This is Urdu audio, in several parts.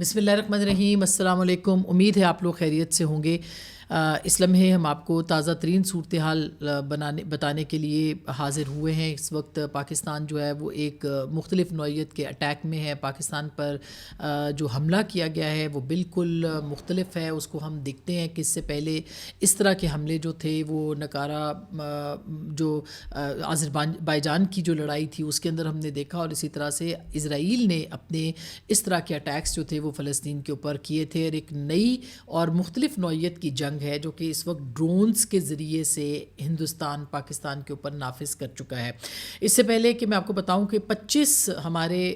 بسم اللہ الرحمن الرحیم. السلام علیکم. امید ہے آپ لوگ خیریت سے ہوں گے. اس لمحے ہم آپ کو تازہ ترین صورتحال بتانے کے لیے حاضر ہوئے ہیں. اس وقت پاکستان جو ہے وہ ایک مختلف نوعیت کے اٹیک میں ہے. پاکستان پر جو حملہ کیا گیا ہے وہ بالکل مختلف ہے. اس کو ہم دیکھتے ہیں کہ اس سے پہلے اس طرح کے حملے جو تھے وہ نقارہ جو آذربائیجان کی جو لڑائی تھی اس کے اندر ہم نے دیکھا، اور اسی طرح سے اسرائیل نے اپنے اس طرح کے اٹیکس جو تھے وہ فلسطین کے اوپر کیے تھے. اور ایک نئی اور مختلف نوعیت کی جنگ ہے جو کہ اس وقت ڈرونز کے ذریعے سے ہندوستان پاکستان کے اوپر نافذ کر چکا ہے. اس سے پہلے کہ میں آپ کو بتاؤں کہ 25 ہمارے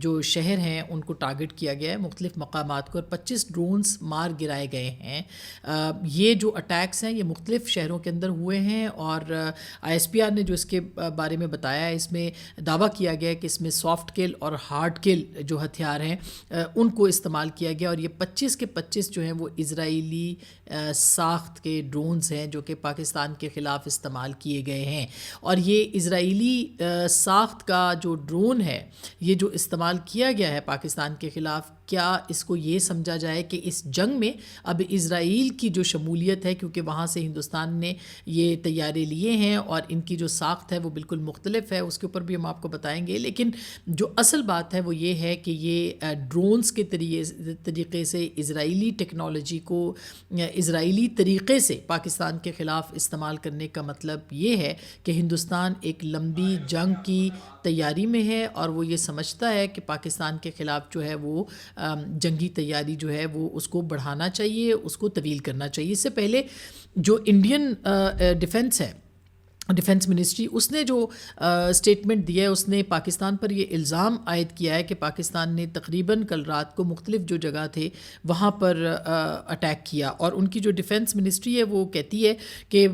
جو شہر ہیں ان کو ٹارگٹ کیا گیا ہے، مختلف مقامات کو، اور 25 ڈرونز مار گرائے گئے ہیں. یہ جو اٹیکس ہیں یہ مختلف شہروں کے اندر ہوئے ہیں، اور آئی ایس پی آر نے جو اس کے بارے میں بتایا ہے، اس میں دعویٰ کیا گیا ہے کہ اس میں سافٹ کل اور ہارڈ کل جو ہتھیار ہیں ان کو استعمال کیا گیا. اور یہ 25 کے 25 جو ہیں وہ اسرائیلی ساخت کے ڈرونز ہیں جو کہ پاکستان کے خلاف استعمال کیے گئے ہیں. اور یہ اسرائیلی ساخت کا جو ڈرون ہے یہ جو استعمال کیا گیا ہے پاکستان کے خلاف، کیا اس کو یہ سمجھا جائے کہ اس جنگ میں اب اسرائیل کی جو شمولیت ہے، کیونکہ وہاں سے ہندوستان نے یہ طیارے لیے ہیں اور ان کی جو ساخت ہے وہ بالکل مختلف ہے، اس کے اوپر بھی ہم آپ کو بتائیں گے. لیکن جو اصل بات ہے وہ یہ ہے کہ یہ ڈرونز کے طریقے سے اسرائیلی ٹیکنالوجی کو اسرائیلی طریقے سے پاکستان کے خلاف استعمال کرنے کا مطلب یہ ہے کہ ہندوستان ایک لمبی جنگ کی تیاری میں ہے، اور وہ یہ سمجھتا ہے کہ پاکستان کے خلاف جو ہے وہ جنگی تیاری جو ہے وہ اس کو بڑھانا چاہیے، اس کو طویل کرنا چاہیے. اس سے پہلے جو انڈین ڈیفنس منسٹری اس نے جو اسٹیٹمنٹ دیا ہے، اس نے پاکستان پر یہ الزام عائد کیا ہے کہ پاکستان نے تقریباً کل رات کو مختلف جو جگہ تھے وہاں پر اٹیک کیا. اور ان کی جو ڈیفنس منسٹری ہے وہ کہتی ہے کہ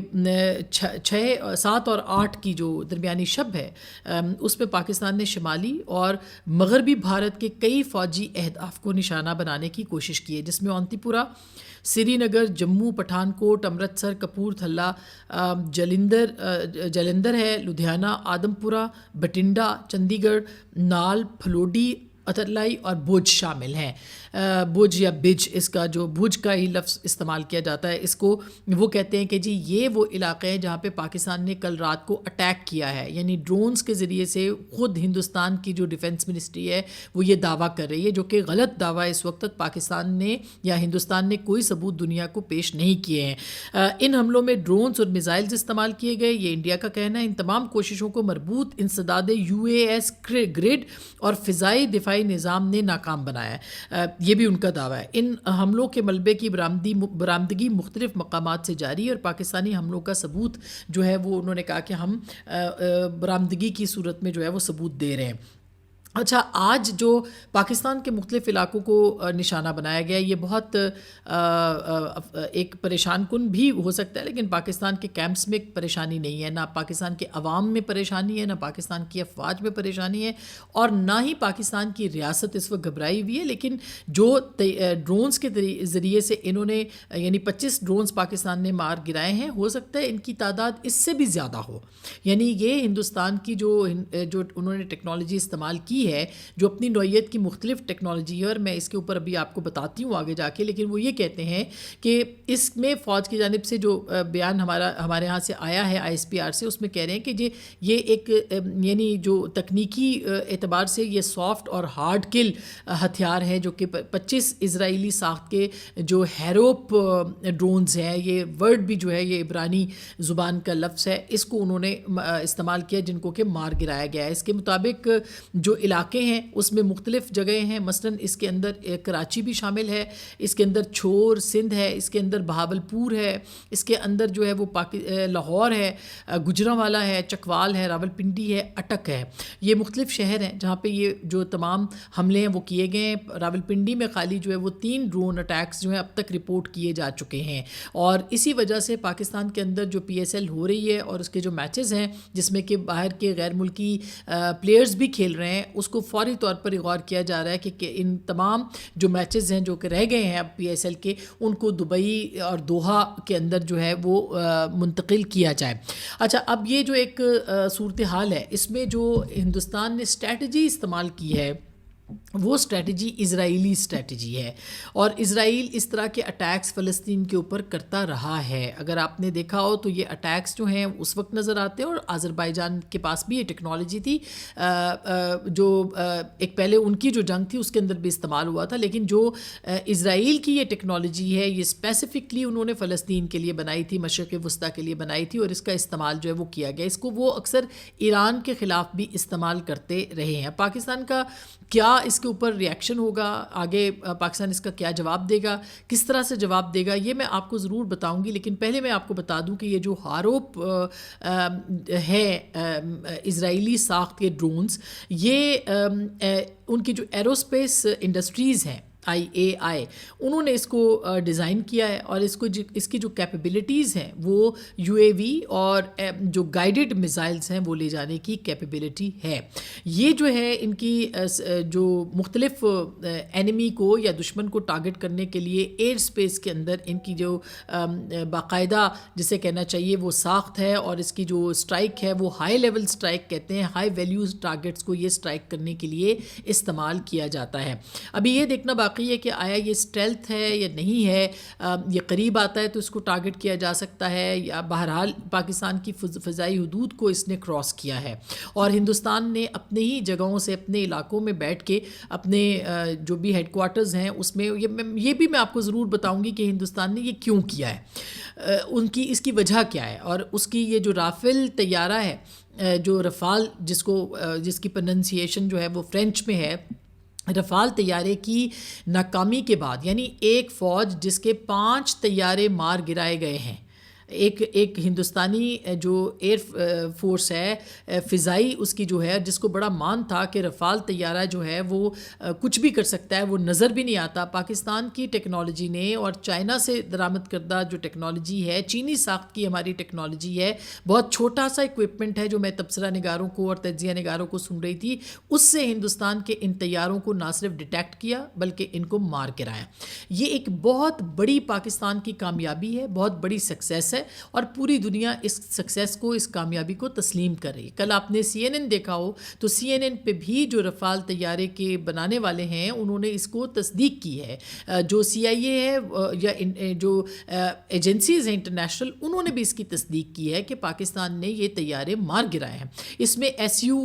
7 اور 8 کی جو درمیانی شب ہے اس میں پاکستان نے شمالی اور مغربی بھارت کے کئی فوجی اہداف کو نشانہ بنانے کی کوشش کی ہے، جس میں اونتی پورہ، سری نگر، جموں، پٹھان کوٹ، امرتسر، کپور تھلہ، جلندر ہے، لدھیانہ، آدم پورہ، بٹنڈا، چندی گڑھ، نال، پھلوڈی، اترلائی اور بھوج شامل ہیں. بھوج یا بج، اس کا جو بھوج کا ہی لفظ استعمال کیا جاتا ہے، اس کو وہ کہتے ہیں کہ جی یہ وہ علاقے ہیں جہاں پہ پاکستان نے کل رات کو اٹیک کیا ہے. یعنی ڈرونز کے ذریعے سے خود ہندوستان کی جو ڈیفنس منسٹری ہے وہ یہ دعویٰ کر رہی ہے، جو کہ غلط دعویٰ. اس وقت تک پاکستان نے یا ہندوستان نے کوئی ثبوت دنیا کو پیش نہیں کیے ہیں. ان حملوں میں ڈرونز اور میزائلز استعمال کیے گئے، یہ انڈیا کا کہنا ہے. ان تمام کوششوں کو مربوط انسداد UAS گرڈ اور فضائی دفاعی نظام نے ناکام بنایا ہے، یہ بھی ان کا دعویٰ ہے. ان حملوں کے ملبے کی برآمدگی مختلف مقامات سے جاری ہے، اور پاکستانی حملوں کا ثبوت جو ہے وہ انہوں نے کہا کہ ہم برآمدگی کی صورت میں جو ہے وہ ثبوت دے رہے ہیں. اچھا، آج جو پاکستان کے مختلف علاقوں کو نشانہ بنایا گیا یہ بہت ایک پریشان کن بھی ہو سکتا ہے، لیکن پاکستان کے کیمپس میں پریشانی نہیں ہے، نہ پاکستان کے عوام میں پریشانی ہے، نہ پاکستان کی افواج میں پریشانی ہے، اور نہ ہی پاکستان کی ریاست اس وقت گھبرائی ہوئی ہے. لیکن جو ڈرونز کے ذریعے سے انہوں نے یعنی 25 ڈرونز پاکستان نے مار گرائے ہیں، ہو سکتا ہے ان کی تعداد اس سے بھی زیادہ ہو. یعنی یہ ہندوستان کی جو انہوں نے ٹیکنالوجی استعمال کی ہے، جو اپنی نوعیت کی مختلف ٹیکنالوجی ہے، اور میں اس کے اوپر ابھی آپ کو بتاتی ہوں آگے جا کے. لیکن وہ یہ کہتے ہیں کہ اس میں فوج کی جانب سے جو بیان ہمارے ہاں سے آیا ہے ISPR سے، اس میں کہہ رہے ہیں کہ یہ ایک یعنی جو تکنیکی اعتبار سے یہ سافٹ اور ہارڈ کل ہتھیار ہے، جو کہ 25 اسرائیلی ساخت کے جو ہیروپ ڈرونز ہیں، یہ ورڈ بھی جو ہے یہ عبرانی زبان کا لفظ ہے، اس کو انہوں نے استعمال کیا جن کو کہ مار گرایا گیا ہے. اس کے مطابق جو علاقے ہیں اس میں مختلف جگہیں ہیں، مثلا اس کے اندر کراچی بھی شامل ہے، اس کے اندر چھور سندھ ہے، اس کے اندر بہاولپور ہے، اس کے اندر جو ہے وہ لاہور ہے، گجرانوالہ ہے، چکوال ہے، راولپنڈی ہے، اٹک ہے. یہ مختلف شہر ہیں جہاں پہ یہ جو تمام حملے ہیں وہ کیے گئے ہیں. راولپنڈی میں خالی جو ہے وہ 3 ڈرون اٹیکس جو ہیں اب تک رپورٹ کیے جا چکے ہیں، اور اسی وجہ سے پاکستان کے اندر جو PSL ہو رہی ہے اور اس کے جو میچز ہیں جس میں کہ باہر کے غیر ملکی پلیئرز بھی کھیل رہے ہیں، اس کو فوری طور پر غور کیا جا رہا ہے کہ ان تمام جو میچز ہیں جو کہ رہ گئے ہیں اب PSL کے، ان کو دبئی اور دوحہ کے اندر جو ہے وہ منتقل کیا جائے. اچھا، اب یہ جو ایک صورتحال ہے اس میں جو ہندوستان نے اسٹریٹجی استعمال کی ہے وہ اسٹریٹجی اسرائیلی اسٹریٹجی ہے، اور اسرائیل اس طرح کے اٹیکس فلسطین کے اوپر کرتا رہا ہے۔ اگر آپ نے دیکھا ہو تو یہ اٹیکس جو ہیں اس وقت نظر آتے ہیں، اور آذربائیجان کے پاس بھی یہ ٹیکنالوجی تھی جو ایک پہلے ان کی جو جنگ تھی اس کے اندر بھی استعمال ہوا تھا، لیکن جو اسرائیل کی یہ ٹیکنالوجی ہے یہ اسپیسیفکلی انہوں نے فلسطین کے لیے بنائی تھی، مشرق وسطیٰ کے لیے بنائی تھی، اور اس کا استعمال جو ہے وہ کیا گیا۔ اس کو وہ اکثر ایران کے خلاف بھی استعمال کرتے رہے ہیں۔ پاکستان کا کیا اس کے اوپر ریئیکشن ہوگا، آگے پاکستان اس کا کیا جواب دے گا، کس طرح سے جواب دے گا، یہ میں آپ کو ضرور بتاؤں گی، لیکن پہلے میں آپ کو بتا دوں کہ یہ جو ہاروپ ہے اسرائیلی ساخت کے ڈرونز، یہ ان کی جو ایروسپیس انڈسٹریز ہیں IAI، انہوں نے اس کو ڈیزائن کیا ہے، اور اس کی جو کیپیبلٹیز ہیں وہ UAV اور جو گائیڈڈ میزائلز ہیں وہ لے جانے کی کیپیبلٹی ہے۔ یہ جو ہے ان کی جو مختلف اینیمی کو یا دشمن کو ٹارگٹ کرنے کے لیے ایئر سپیس کے اندر ان کی جو باقاعدہ جسے کہنا چاہیے وہ ساخت ہے، اور اس کی جو اسٹرائک ہے وہ ہائی لیول اسٹرائک کہتے ہیں، ہائی ویلیوز ٹارگٹس کو یہ اسٹرائک کرنے کے لیے استعمال کیا جاتا ہے۔ ابھی یہ دیکھنا باقی ہے کہ آیا یہ اسٹیلتھ ہے یا نہیں ہے، یہ قریب آتا ہے تو اس کو ٹارگٹ کیا جا سکتا ہے، یا بہرحال پاکستان کی فضائی حدود کو اس نے کراس کیا ہے، اور ہندوستان نے اپنے ہی جگہوں سے اپنے علاقوں میں بیٹھ کے اپنے جو بھی ہیڈ کوارٹرز ہیں اس میں یہ بھی میں آپ کو ضرور بتاؤں گی کہ ہندوستان نے یہ کیوں کیا ہے، اس کی وجہ کیا ہے، اور اس کی یہ جو رافیل طیارہ ہے، جو رفال جس کی پرننسیشن جو ہے وہ فرینچ میں ہے، رفال طیارے کی ناکامی کے بعد، یعنی ایک فوج جس کے 5 طیارے مار گرائے گئے ہیں، ایک ہندوستانی جو ایئر فورس ہے فضائی اس کی جو ہے، جس کو بڑا مان تھا کہ رفال طیارہ جو ہے وہ کچھ بھی کر سکتا ہے، وہ نظر بھی نہیں آتا، پاکستان کی ٹیکنالوجی نے اور چائنا سے درآمد کردہ جو ٹیکنالوجی ہے، چینی ساخت کی ہماری ٹیکنالوجی ہے، بہت چھوٹا سا ایکوپمنٹ ہے جو میں تبصرہ نگاروں کو اور تجزیہ نگاروں کو سن رہی تھی، اس سے ہندوستان کے ان طیاروں کو نہ صرف ڈیٹیکٹ کیا بلکہ ان کو مار گرایا۔ یہ ایک بہت بڑی پاکستان کی کامیابی ہے، بہت بڑی سکسیس ہے، اور پوری دنیا اس سکسیس کو، اس کامیابی کو تسلیم کر رہی ہے۔ کل آپ نے CNN دیکھا ہو تو CNN پہ بھی جو رفال طیارے کے بنانے والے ہیں انہوں نے اس کو تصدیق کی ہے، جو CIA ہے یا جو ایجنسیز ہیں انٹرنیشنل، انہوں نے بھی اس کی تصدیق کی ہے کہ پاکستان نے یہ طیارے مار گرائے ہیں۔ اس میں SU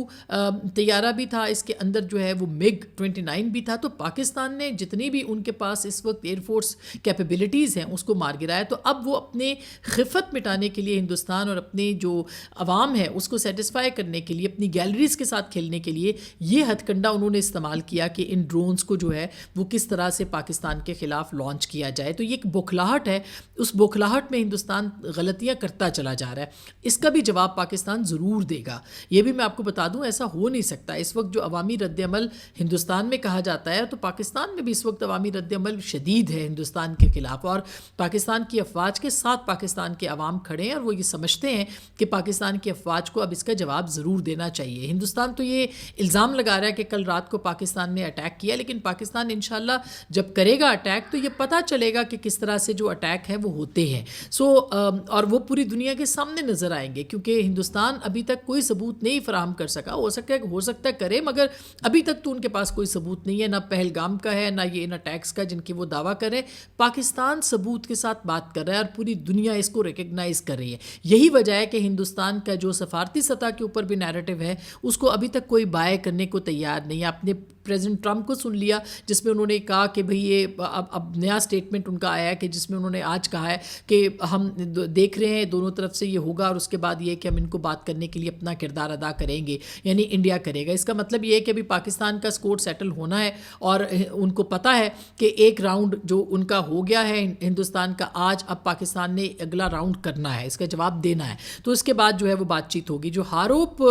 طیارہ بھی تھا، اس کے اندر جو ہے وہ MiG-29 بھی تھا، تو پاکستان نے جتنی بھی ان کے پاس اس وقت ایئر فورس کیپیبلٹیز ہیں اس کو مار گرایا۔ تو اب وہ اپنے خفت مٹانے کے لیے ہندوستان اور اپنی جو عوام ہے اس کو سیٹسفائی کرنے کے لیے، اپنی گیلریز کے ساتھ کھیلنے کے لیے یہ ہتھ کنڈا انہوں نے استعمال کیا کہ ان ڈرونز کو جو ہے وہ کس طرح سے پاکستان کے خلاف لانچ کیا جائے۔ تو یہ ایک بوکھلاہٹ ہے، اس بوکھلاہٹ میں ہندوستان غلطیاں کرتا چلا جا رہا ہے، اس کا بھی جواب پاکستان ضرور دے گا۔ یہ بھی میں آپ کو بتا دوں ایسا ہو نہیں سکتا، اس وقت جو عوامی رد عمل ہندوستان میں کہا جاتا ہے تو پاکستان میں بھی اس وقت عوامی رد عمل شدید ہے ہندوستان کے خلاف، اور پاکستان کی افواج کے ساتھ پاکستان کے عوام کھڑے ہیں، اور وہ یہ سمجھتے ہیں کہ پاکستان کی افواج کو اب اس کا جواب ضرور دینا چاہیے۔ ہندوستان تو یہ الزام لگا رہا ہے کہ کل رات کو پاکستان نے اٹیک کیا، لیکن پاکستان انشاءاللہ جب کرے گا اٹیک تو یہ پتہ چلے گا کہ کس طرح سے جو اٹیک ہے وہ ہوتے ہیں، اور وہ پوری دنیا کے سامنے نظر آئیں گے، کیونکہ ہندوستان ابھی تک کوئی ثبوت نہیں فراہم کر سکا، ہو سکتا ہے کرے، مگر ابھی تک تو ان کے پاس کوئی ثبوت نہیں ہے، نہ پہلگام کا ہے، نہ یہ ان اٹیکس کا جن کی وہ دعویٰ کریں۔ پاکستان ثبوت کے ساتھ بات کر رہا ہے اور پوری دنیا اس کو ریکگنائز کر رہی ہے۔ یہی وجہ ہے کہ ہندوستان کا جو سفارتی سطح کے اوپر بھی نیریٹو ہے اس کو ابھی تک کوئی بائے کرنے کو تیار نہیں۔ آپ نے پریزیڈنٹ ٹرمپ کو سن لیا جس میں انہوں نے کہا کہ بھئی یہ اب نیا سٹیٹمنٹ ان کا آیا ہے کہ جس میں انہوں نے آج کہا ہے کہ ہم دیکھ رہے ہیں دونوں طرف سے یہ ہوگا، اور اس کے بعد یہ کہ ہم ان کو بات کرنے کے لیے اپنا کردار ادا کریں گے، یعنی انڈیا کرے گا۔ اس کا مطلب یہ ہے کہ ابھی پاکستان کا سکور سیٹل ہونا ہے، اور ان کو پتہ ہے کہ ایک راؤنڈ جو ان کا ہو گیا ہے ہندوستان کا آج، اب پاکستان نے اگلا راؤنڈ کرنا ہے، اس کا جواب دینا ہے، تو اس کے بعد جو ہے وہ بات چیت ہوگی۔ جو ہاروپ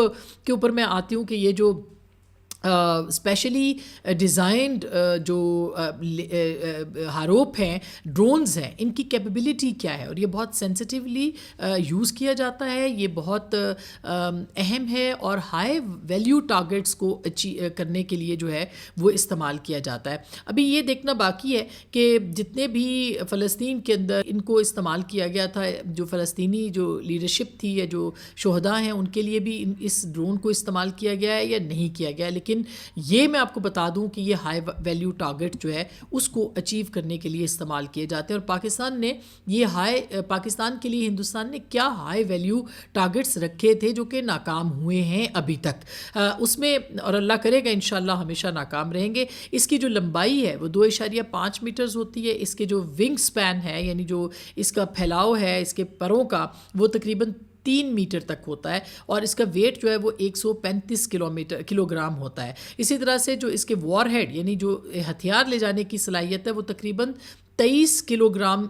کے اوپر میں آتی ہوں کہ یہ جو اسپیشلی ڈیزائنڈ جو ہاروپ ہیں، ڈرونز ہیں، ان کی کیپیبلٹی کیا ہے، اور یہ بہت سینسٹیولی یوز کیا جاتا ہے، یہ بہت اہم ہے، اور ہائی ویلیو ٹارگٹس کو کرنے کے لیے جو ہے وہ استعمال کیا جاتا ہے۔ ابھی یہ دیکھنا باقی ہے کہ جتنے بھی فلسطین کے اندر ان کو استعمال کیا گیا تھا، جو فلسطینی جو لیڈرشپ تھی یا جو شہداء ہیں ان کے لیے بھی اس ڈرون کو استعمال کیا گیا ہے یا نہیں کیا گیا، لیکن لیکن یہ میں آپ کو بتا دوں کہ یہ ہائی ویلیو ٹارگٹ جو ہے اس کو اچیو کرنے کے لیے استعمال کیے جاتے ہیں. اور پاکستان نے پاکستان کے لیے ہندوستان نے کیا ہائی ویلیو ٹارگٹس رکھے تھے جو کہ ناکام ہوئے ہیں ابھی تک اس میں, اور اللہ کرے گا انشاءاللہ ہمیشہ ناکام رہیں گے. اس کی جو لمبائی ہے وہ 2.5 میٹرز ہوتی ہے. اس کے جو ونگ سپین ہے یعنی جو اس کا پھیلاؤ ہے اس کے پروں کا وہ تقریباً 3 میٹر تک ہوتا ہے, اور اس کا ویٹ جو ہے وہ 135 کلو گرام ہوتا ہے. اسی طرح سے جو اس کے وار ہیڈ یعنی جو ہتھیار لے جانے کی صلاحیت ہے وہ تقریباً 23 کلو گرام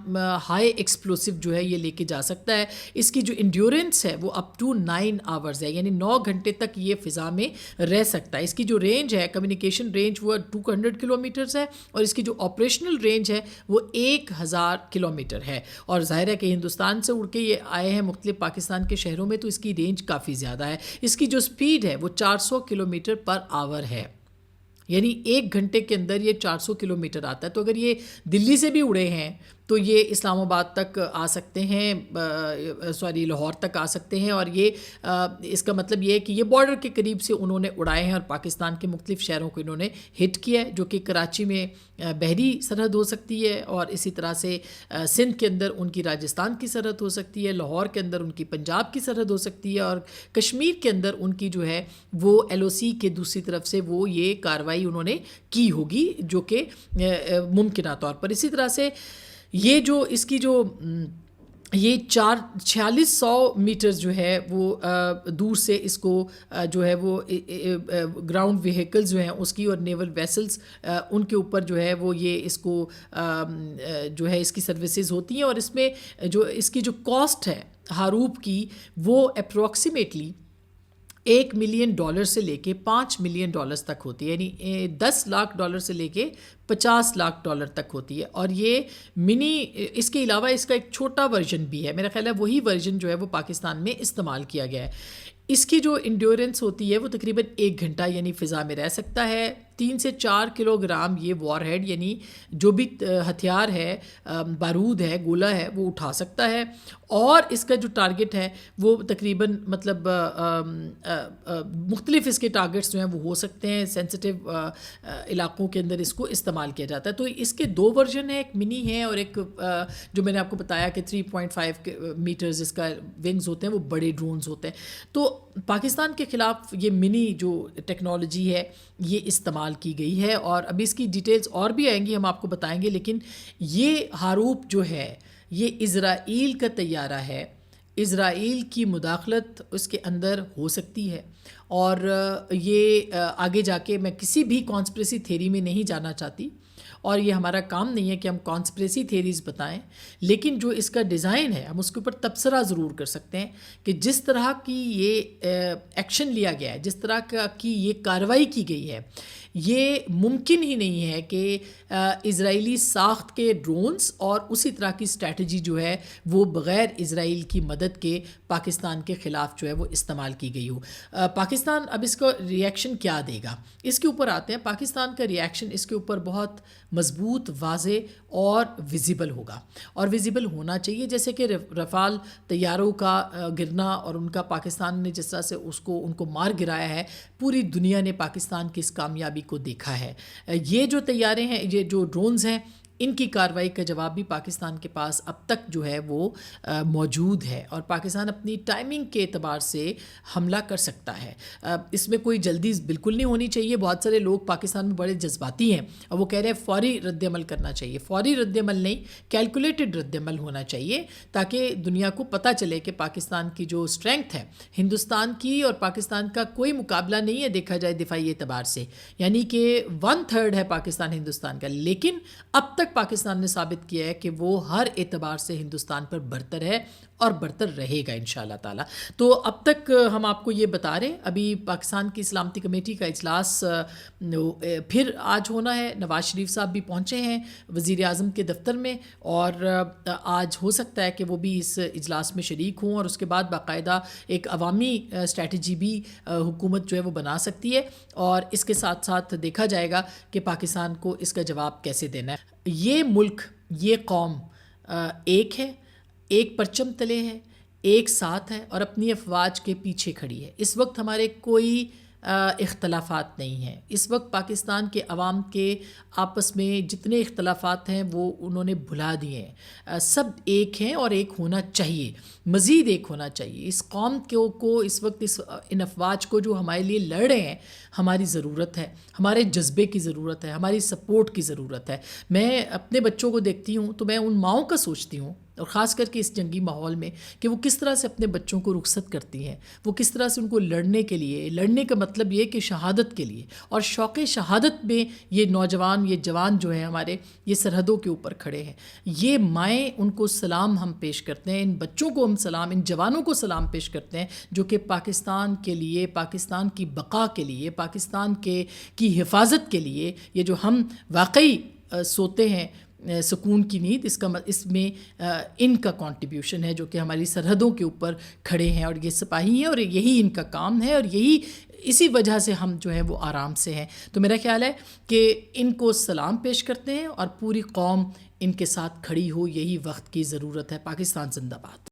ہائی ایکسپلوسو جو ہے یہ لے کے جا سکتا ہے. اس کی جو انڈیورنس ہے وہ اپ ٹو 9 آورز ہے, یعنی 9 گھنٹے تک یہ فضا میں رہ سکتا ہے. اس کی جو رینج ہے کمیونیکیشن رینج وہ 200 کلومیٹرز ہے, اور اس کی جو آپریشنل رینج ہے وہ 1000 کلومیٹر ہے. اور ظاہر ہے کہ ہندوستان سے اڑ کے یہ آئے ہیں مختلف پاکستان کے شہروں میں, تو اس کی رینج کافی زیادہ ہے. اس کی جو سپیڈ ہے وہ 400 کلومیٹر پر آور ہے, یعنی 1 گھنٹے کے اندر یہ 400 کلومیٹر آتا ہے. تو اگر یہ دلی سے بھی اڑے ہیں تو یہ اسلام آباد تک آ سکتے ہیں, لاہور تک آ سکتے ہیں. اور یہ اس کا مطلب یہ ہے کہ یہ بارڈر کے قریب سے انہوں نے اڑائے ہیں اور پاکستان کے مختلف شہروں کو انہوں نے ہٹ کیا ہے, جو کہ کراچی میں بحری سرحد ہو سکتی ہے, اور اسی طرح سے سندھ کے اندر ان کی راجستھان کی سرحد ہو سکتی ہے, لاہور کے اندر ان کی پنجاب کی سرحد ہو سکتی ہے, اور کشمیر کے اندر ان کی جو ہے وہ LOC کے دوسری طرف سے وہ یہ کارروائی انہوں نے کی ہوگی جو کہ ممکنہ طور پر. اسی طرح سے یہ جو اس کی جو یہ 4600 میٹر جو ہے وہ دور سے اس کو جو ہے وہ گراؤنڈ وہیکلز جو ہیں اس کی اور نیول ویسلز ان کے اوپر جو ہے وہ یہ اس کو جو ہے اس کی سروسز ہوتی ہیں. اور اس میں جو اس کی جو کاسٹ ہے ہاروپ کی وہ اپروکسیمیٹلی $1 ملین سے لے کے $5 ملین تک ہوتی ہے, یعنی $10 لاکھ سے لے کے $50 لاکھ تک ہوتی ہے. اور یہ منی, اس کے علاوہ اس کا ایک چھوٹا ورژن بھی ہے, میرا خیال ہے وہی ورژن جو ہے وہ پاکستان میں استعمال کیا گیا ہے. اس کی جو انڈیورنس ہوتی ہے وہ تقریباً 1 گھنٹہ یعنی فضا میں رہ سکتا ہے. 3 سے 4 کلو گرام یہ وار ہیڈ یعنی جو بھی ہتھیار ہے, بارود ہے, گولہ ہے, وہ اٹھا سکتا ہے. اور اس کا جو ٹارگٹ ہے وہ تقریباً مطلب مختلف اس کے ٹارگٹس جو ہیں وہ ہو سکتے ہیں. سینسٹیو علاقوں کے اندر اس کو استعمال کیا جاتا ہے. تو اس کے 2 ورژن ہیں, ایک منی ہے اور ایک جو میں نے آپ کو بتایا کہ 3.5 میٹرز اس کا ونگز ہوتے ہیں, وہ بڑے ڈرونز ہوتے ہیں. تو پاکستان کے خلاف یہ منی جو ٹیکنالوجی ہے یہ استعمال کی گئی ہے, اور ابھی اس کی ڈیٹیلز اور بھی آئیں گی, ہم آپ کو بتائیں گے. لیکن یہ ہاروپ جو ہے یہ اسرائیل کا طیارہ ہے. اسرائیل کی مداخلت اس کے اندر ہو سکتی ہے, اور یہ آگے جا کے میں کسی بھی کانسپریسی تھیری میں نہیں جانا چاہتی, اور یہ ہمارا کام نہیں ہے کہ ہم کانسپریسی تھیریز بتائیں. لیکن جو اس کا ڈیزائن ہے ہم اس کے اوپر تبصرہ ضرور کر سکتے ہیں کہ جس طرح کی یہ ایکشن لیا گیا ہے, جس طرح کی یہ کارروائی کی گئی ہے, یہ ممکن ہی نہیں ہے کہ اسرائیلی ساخت کے ڈرونز اور اسی طرح کی اسٹریٹجی جو ہے وہ بغیر اسرائیل کی مدد کے پاکستان کے خلاف جو ہے وہ استعمال کی گئی ہو. پاکستان اب اس کو ری ایکشن کیا دے گا, اس کے اوپر آتے ہیں. پاکستان کا ری ایکشن اس کے اوپر بہت مضبوط, واضح اور ویزیبل ہوگا, اور ویزیبل ہونا چاہیے. جیسے کہ رفال طیاروں کا گرنا اور ان کا پاکستان نے جس طرح سے ان کو مار گرایا ہے, پوری دنیا نے پاکستان کی اس کامیابی کو دیکھا ہے. یہ جو طیارے ہیں, یہ جو ڈرونز ہیں, ان کی کارروائی کا جواب بھی پاکستان کے پاس اب تک جو ہے وہ موجود ہے, اور پاکستان اپنی ٹائمنگ کے اعتبار سے حملہ کر سکتا ہے. اس میں کوئی جلدی بالکل نہیں ہونی چاہیے. بہت سارے لوگ پاکستان میں بڑے جذباتی ہیں اور وہ کہہ رہے ہیں فوری رد عمل کرنا چاہیے. فوری رد عمل نہیں, کیلکولیٹڈ رد عمل ہونا چاہیے, تاکہ دنیا کو پتہ چلے کہ پاکستان کی جو اسٹرینگتھ ہے, ہندوستان کی اور پاکستان کا کوئی مقابلہ نہیں ہے دیکھا جائے دفاعی اعتبار سے, یعنی کہ 1/3 ہے پاکستان ہندوستان کا. لیکن اب تک پاکستان نے ثابت کیا ہے کہ وہ ہر اعتبار سے ہندوستان پر برتر ہے اور برتر رہے گا انشاءاللہ تعالی. تو اب تک ہم آپ کو یہ بتا رہے ہیں, ابھی پاکستان کی سلامتی کمیٹی کا اجلاس پھر آج ہونا ہے. نواز شریف صاحب بھی پہنچے ہیں وزیر اعظم کے دفتر میں, اور آج ہو سکتا ہے کہ وہ بھی اس اجلاس میں شریک ہوں, اور اس کے بعد باقاعدہ ایک عوامی اسٹریٹجی بھی حکومت جو ہے وہ بنا سکتی ہے, اور اس کے ساتھ ساتھ دیکھا جائے گا کہ پاکستان کو اس کا جواب کیسے دینا ہے. یہ ملک, یہ قوم ایک ہے, ایک پرچم تلے ہے, ایک ساتھ ہے, اور اپنی افواج کے پیچھے کھڑی ہے. اس وقت ہمارے کوئی اختلافات نہیں ہیں. اس وقت پاکستان کے عوام کے آپس میں جتنے اختلافات ہیں وہ انہوں نے بھلا دیے ہیں. سب ایک ہیں اور ایک ہونا چاہیے, مزید ایک ہونا چاہیے. اس قوم کو اس وقت ان افواج کو جو ہمارے لیے لڑ رہے ہیں, ہماری ضرورت ہے, ہمارے جذبے کی ضرورت ہے, ہماری سپورٹ کی ضرورت ہے. میں اپنے بچوں کو دیکھتی ہوں تو میں ان ماؤں کا سوچتی ہوں, اور خاص کر کے اس جنگی ماحول میں, کہ وہ کس طرح سے اپنے بچوں کو رخصت کرتی ہیں, وہ کس طرح سے ان کو لڑنے کے لیے, لڑنے کا مطلب یہ کہ شہادت کے لیے, اور شوق شہادت میں یہ نوجوان, یہ جوان جو ہیں ہمارے, یہ سرحدوں کے اوپر کھڑے ہیں. یہ مائیں, ان کو سلام ہم پیش کرتے ہیں, ان بچوں کو ہم سلام, ان جوانوں کو سلام پیش کرتے ہیں جو کہ پاکستان کے لیے, پاکستان کی بقا کے لیے, پاکستان کی حفاظت کے لیے, یہ جو ہم واقعی سوتے ہیں سکون کی نیند, اس میں ان کا کنٹریبیوشن ہے جو کہ ہماری سرحدوں کے اوپر کھڑے ہیں, اور یہ سپاہی ہیں, اور یہی ان کا کام ہے, اور یہی اسی وجہ سے ہم جو ہیں وہ آرام سے ہیں. تو میرا خیال ہے کہ ان کو سلام پیش کرتے ہیں, اور پوری قوم ان کے ساتھ کھڑی ہو, یہی وقت کی ضرورت ہے. پاکستان زندہ باد.